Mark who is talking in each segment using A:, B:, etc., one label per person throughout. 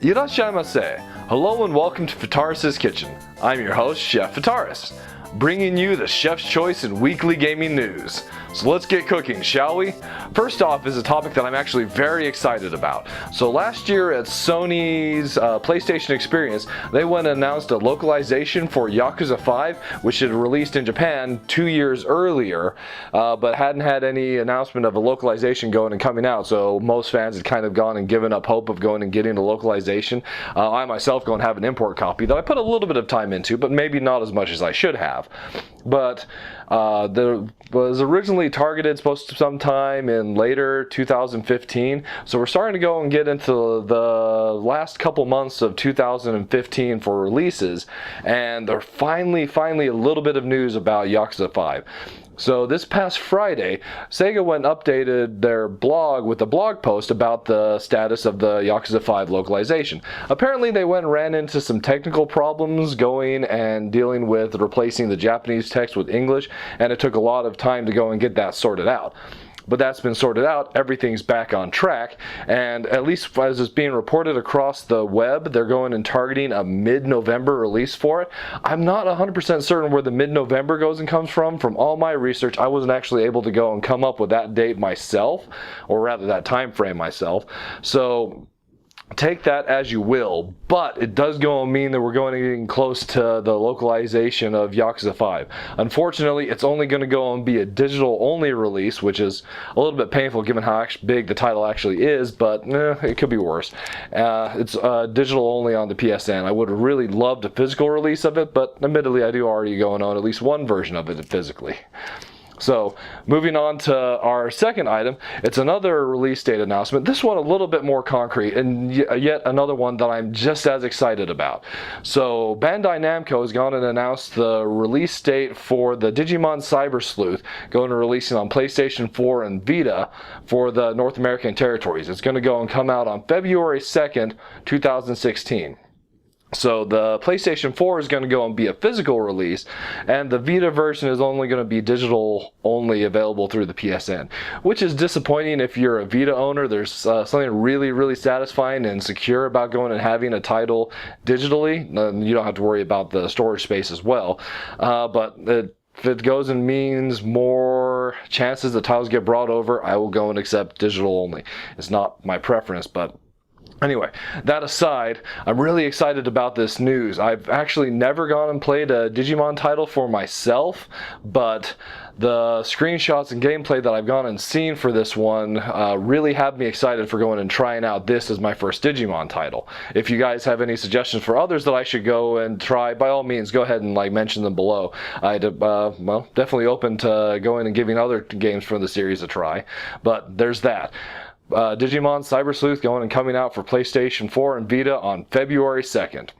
A: Irashaimase. Hello and welcome to Fitaurus Kitchen. I'm your host, Chef Fitaurus, bringing you the chef's choice in weekly gaming news. So let's get cooking, shall we? First off is a topic that I'm actually very excited about. So last year at Sony's PlayStation Experience, they went and announced a localization for Yakuza-5, which had released in Japan 2 years earlier, but hadn't had any announcement of a localization going and coming out. So most fans had kind of gone and given up hope of going and getting a localization. I myself go and have an import copy that I put a little bit of time into, but maybe not as much as I should have. But there was originally targeted supposed to sometime in later 2015, so we're starting to go and get into the last couple months of 2015 for releases, and there's finally a little bit of news about Yakuza 5. So this past Friday, Sega went and updated their blog with a blog post about the status of the Yakuza 5 localization. Apparently they went and ran into some technical problems going and dealing with replacing the Japanese text with English, and it took a lot of time to go and get that sorted out. But that's been sorted out, everything's back on track, and at least as it's being reported across the web, they're going and targeting a mid-November release for it. I'm not 100% certain where the mid-November goes and comes from. From all my research, I wasn't actually able to go and come up with that date myself, or rather that time frame myself. So take that as you will, but it does go and mean that we're going to get close to the localization of Yakuza 5. Unfortunately, it's only going to go and be a digital-only release, which is a little bit painful given how big the title actually is, but it could be worse. It's digital only on the PSN. I would have really loved a physical release of it, but admittedly, I do already go and own at least one version of it physically. So, moving on to our second item, it's another release date announcement. This one a little bit more concrete, and yet another one that I'm just as excited about. So, Bandai Namco has gone and announced the release date for the Digimon Cyber Sleuth, going to releasing on PlayStation 4 and Vita for the North American territories. It's going to go and come out on February 2nd, 2016. So the PlayStation 4 is going to go and be a physical release, and the Vita version is only going to be digital only available through the PSN, which is disappointing if you're a Vita owner. There's something really satisfying and secure about going and having a title digitally. You don't have to worry about the storage space as well, but if it goes and means more chances that titles get brought over, I will go and accept digital only. It's not my preference, but anyway, that aside, I'm really excited about this news. I've actually never gone and played a Digimon title for myself, but the screenshots and gameplay that I've gone and seen for this one really have me excited for going and trying out this as my first Digimon title. If you guys have any suggestions for others that I should go and try, by all means, go ahead and mention them below. I'd definitely open to going and giving other games from the series a try, but there's that. Digimon Cyber Sleuth going and coming out for PlayStation 4 and Vita on February 2nd.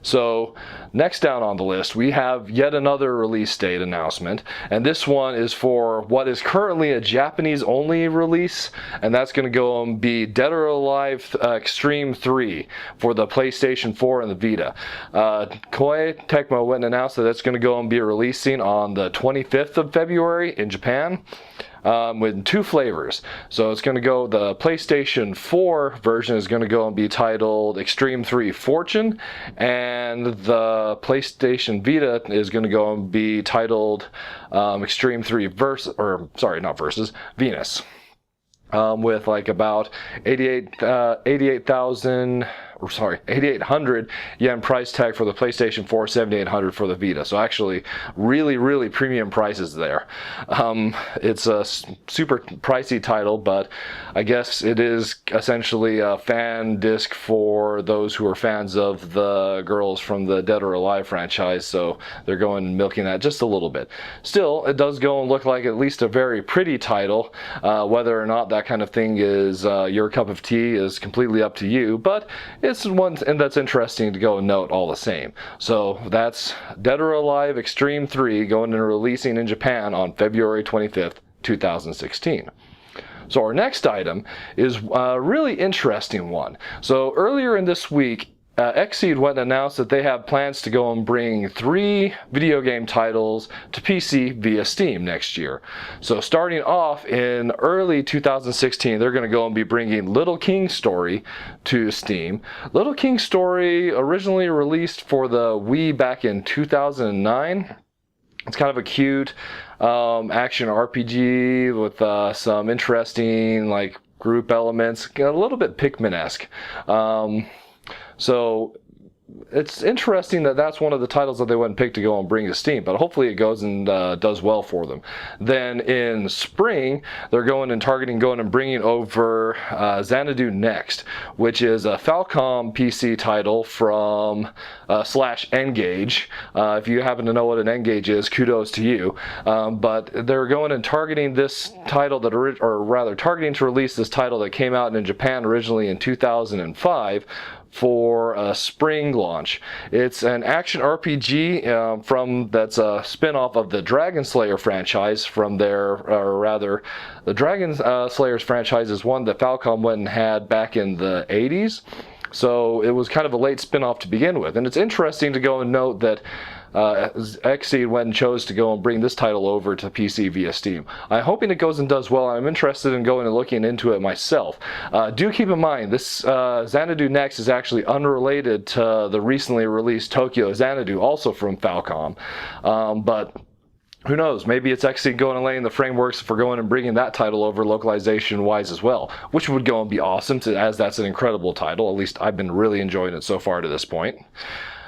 A: So, next down on the list, we have yet another release date announcement, and this one is for what is currently a Japanese-only release, and that's going to go and be Dead or Alive Xtreme 3 for the PlayStation 4 and the Vita. Koei Tecmo went and announced that it's going to go and be releasing on the 25th of February in Japan. With two flavors. So it's going to go, the PlayStation 4 version is going to go and be titled Xtreme 3 Fortune, and the PlayStation Vita is going to go and be titled Xtreme 3 Venus. With about 8,800 yen price tag for the PlayStation 4, 7,800 for the Vita. So actually, really premium prices there. It's a super pricey title, but I guess it is essentially a fan disc for those who are fans of the girls from the Dead or Alive franchise. So they're going and milking that just a little bit. Still, it does go and look like at least a very pretty title. Whether or not that kind of thing is your cup of tea is completely up to you, but it's one and that's interesting to go and note all the same. So that's Dead or Alive Xtreme 3 going and releasing in Japan on February 25th, 2016. So our next item is a really interesting one. So earlier in this week, Xseed went and announced that they have plans to go and bring 3 video game titles to PC via Steam next year. So starting off in early 2016, they're going to go and be bringing Little King Story to Steam. Little King Story originally released for the Wii back in 2009. It's kind of a cute action RPG with some interesting like group elements, a little bit Pikmin-esque. So it's interesting that that's one of the titles that they went and picked to go and bring to Steam, but hopefully it goes and does well for them. Then in spring, they're going and bringing over Xanadu Next, which is a Falcom PC title from /N-Gage. If you happen to know what an N-Gage is, kudos to you. But they're going and targeting this title targeting to release this title that came out in Japan originally in 2005. For a spring launch. It's an action RPG that's a spin-off of the Dragon Slayer franchise from the Dragon Slayer's franchise is one that Falcom went and had back in the 80s. So it was kind of a late spin-off to begin with. And it's interesting to go and note that Xseed went and chose to go and bring this title over to PC via Steam. I'm hoping it goes and does well. I'm interested in going and looking into it myself. Do keep in mind, this Xanadu Next is actually unrelated to the recently released Tokyo Xanadu, also from Falcom. But who knows, maybe it's Xseed going and laying the frameworks for going and bringing that title over localization-wise as well, which would go and be awesome, as that's an incredible title. At least I've been really enjoying it so far to this point.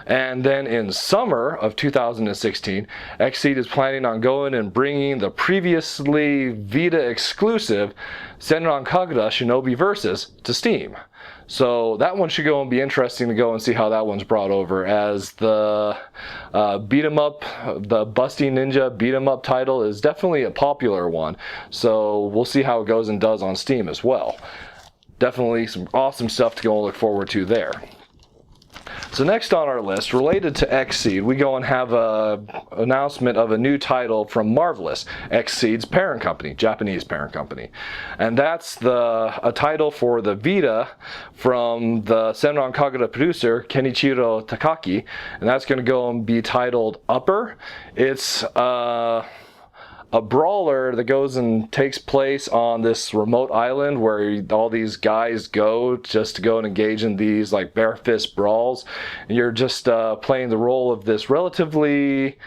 A: And then in summer of 2016, Xseed is planning on going and bringing the previously Vita exclusive Senran Kagura Shinobi Versus to Steam. So that one should go and be interesting to go and see how that one's brought over, as the beat 'em up, the Busty Ninja beat 'em up title is definitely a popular one. So we'll see how it goes and does on Steam as well. Definitely some awesome stuff to go and look forward to there. So next on our list, related to Xseed, we go and have an announcement of a new title from Marvelous, Xseed's parent company, Japanese parent company. And that's a title for the Vita from the Senran Kagura producer, Kenichiro Takaki, and that's going to go and be titled Upper. It's a brawler that goes and takes place on this remote island where all these guys go just to go and engage in these like bare fist brawls. And you're just playing the role of this relatively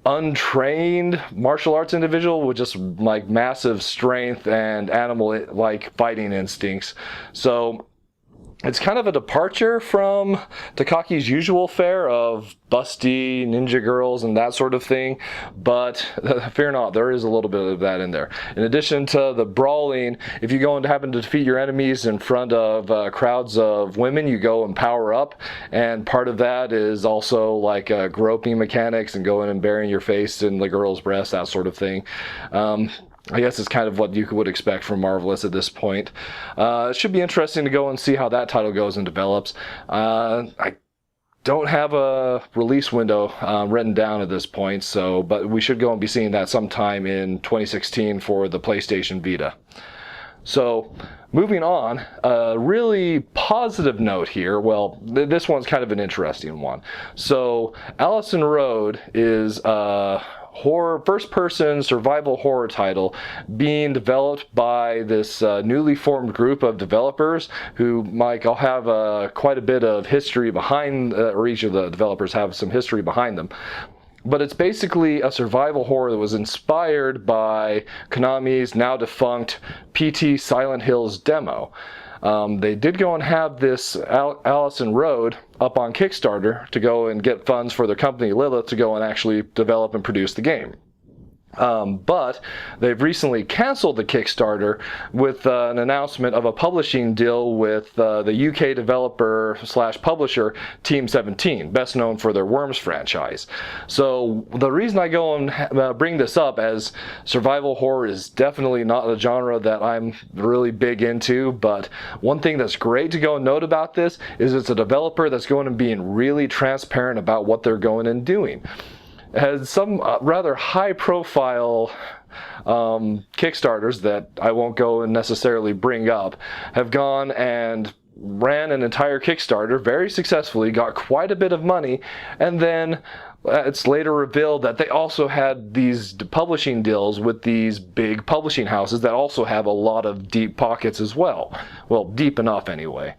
A: untrained martial arts individual with just like massive strength and animal like fighting instincts. So it's kind of a departure from Takaki's usual fare of busty ninja girls and that sort of thing, but fear not, there is a little bit of that in there. In addition to the brawling, if you go and happen to defeat your enemies in front of crowds of women, you go and power up, and part of that is also like groping mechanics and going and burying your face in the girl's breast, that sort of thing. I guess it's kind of what you would expect from Marvelous at this point. It should be interesting to go and see how that title goes and develops. I don't have a release window written down at this point, but we should go and be seeing that sometime in 2016 for the PlayStation Vita. So, moving on, a really positive note here. Well, this one's kind of an interesting one. So, Allison Road is first-person survival horror title being developed by this newly formed group of developers who, Mike, I'll have quite a bit of history behind, or each of the developers have some history behind them. But it's basically a survival horror that was inspired by Konami's now defunct PT Silent Hills demo. They did go and have this Allison Road up on Kickstarter to go and get funds for their company Lilith to go and actually develop and produce the game. But they've recently canceled the Kickstarter with an announcement of a publishing deal with the UK developer / publisher Team 17, best known for their Worms franchise. So the reason I go and bring this up, as survival horror is definitely not a genre that I'm really big into, but one thing that's great to go and note about this is it's a developer that's going to be really transparent about what they're going and doing. Has some rather high-profile Kickstarters that I won't go and necessarily bring up have gone and ran an entire Kickstarter very successfully, got quite a bit of money, and then it's later revealed that they also had these publishing deals with these big publishing houses that also have a lot of deep pockets as well. Well, deep enough anyway.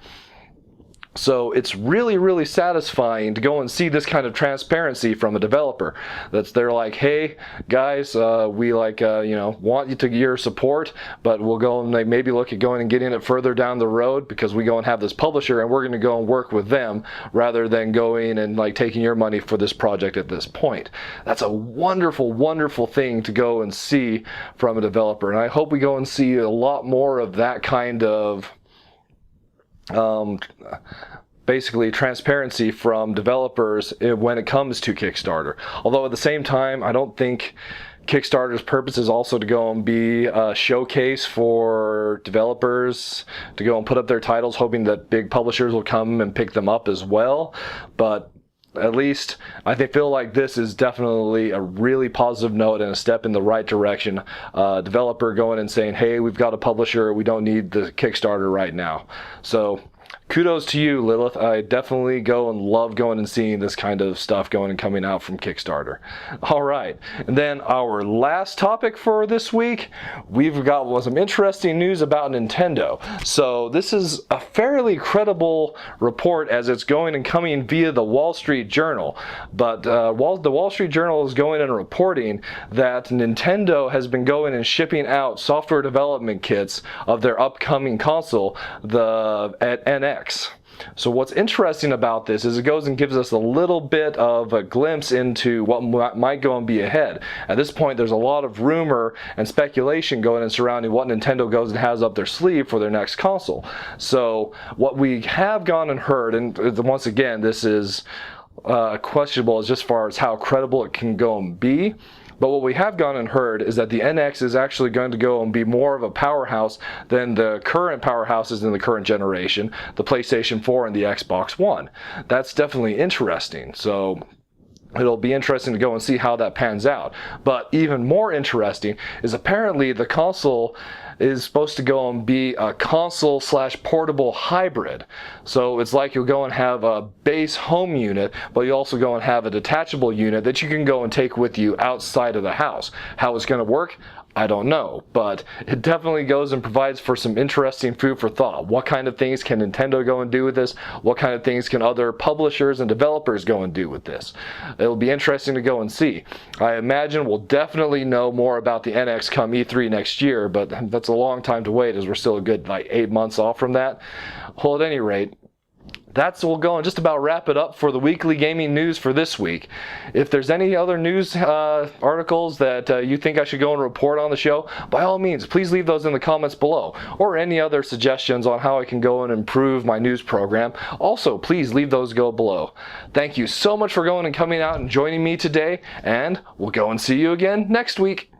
A: So it's really, really satisfying to go and see this kind of transparency from a developer. They're like, hey guys, we want you to your support, but we'll go and maybe look at going and getting it further down the road because we go and have this publisher and we're going to go and work with them rather than going and taking your money for this project at this point. That's a wonderful, wonderful thing to go and see from a developer, and I hope we go and see a lot more of that kind of basically transparency from developers when it comes to Kickstarter. Although at the same time, I don't think Kickstarter's purpose is also to go and be a showcase for developers to go and put up their titles, hoping that big publishers will come and pick them up as well. But at least I feel like this is definitely a really positive note and a step in the right direction. Developer going and saying, hey, we've got a publisher, we don't need the Kickstarter right now. So kudos to you, Lilith. I definitely go and love going and seeing this kind of stuff going and coming out from Kickstarter. All right, and then our last topic for this week, we've got some interesting news about Nintendo. So this is a fairly credible report as it's going and coming via the Wall Street Journal. But the Wall Street Journal is going and reporting that Nintendo has been going and shipping out software development kits of their upcoming console, the NX. So what's interesting about this is it goes and gives us a little bit of a glimpse into what might go and be ahead. At this point, there's a lot of rumor and speculation going and surrounding what Nintendo goes and has up their sleeve for their next console. So what we have gone and heard, and once again, this is questionable as far as how credible it can go and be. But what we have gone and heard is that the NX is actually going to go and be more of a powerhouse than the current powerhouses in the current generation, the PlayStation 4 and the Xbox One. That's definitely interesting. So it'll be interesting to go and see how that pans out. But even more interesting is apparently the console is supposed to go and be a console/portable hybrid. So it's like you'll go and have a base home unit, but you also go and have a detachable unit that you can go and take with you outside of the house. How it's going to work, I don't know, but it definitely goes and provides for some interesting food for thought. What kind of things can Nintendo go and do with this? What kind of things can other publishers and developers go and do with this? It'll be interesting to go and see. I imagine we'll definitely know more about the NX come E3 next year, but that's a long time to wait as we're still a good 8 months off from that. Well, at any rate, we'll go and just about wrap it up for the weekly gaming news for this week. If there's any other news articles that you think I should go and report on the show, by all means, please leave those in the comments below, or any other suggestions on how I can go and improve my news program. Also, please leave those below. Thank you so much for going and coming out and joining me today, and we'll go and see you again next week.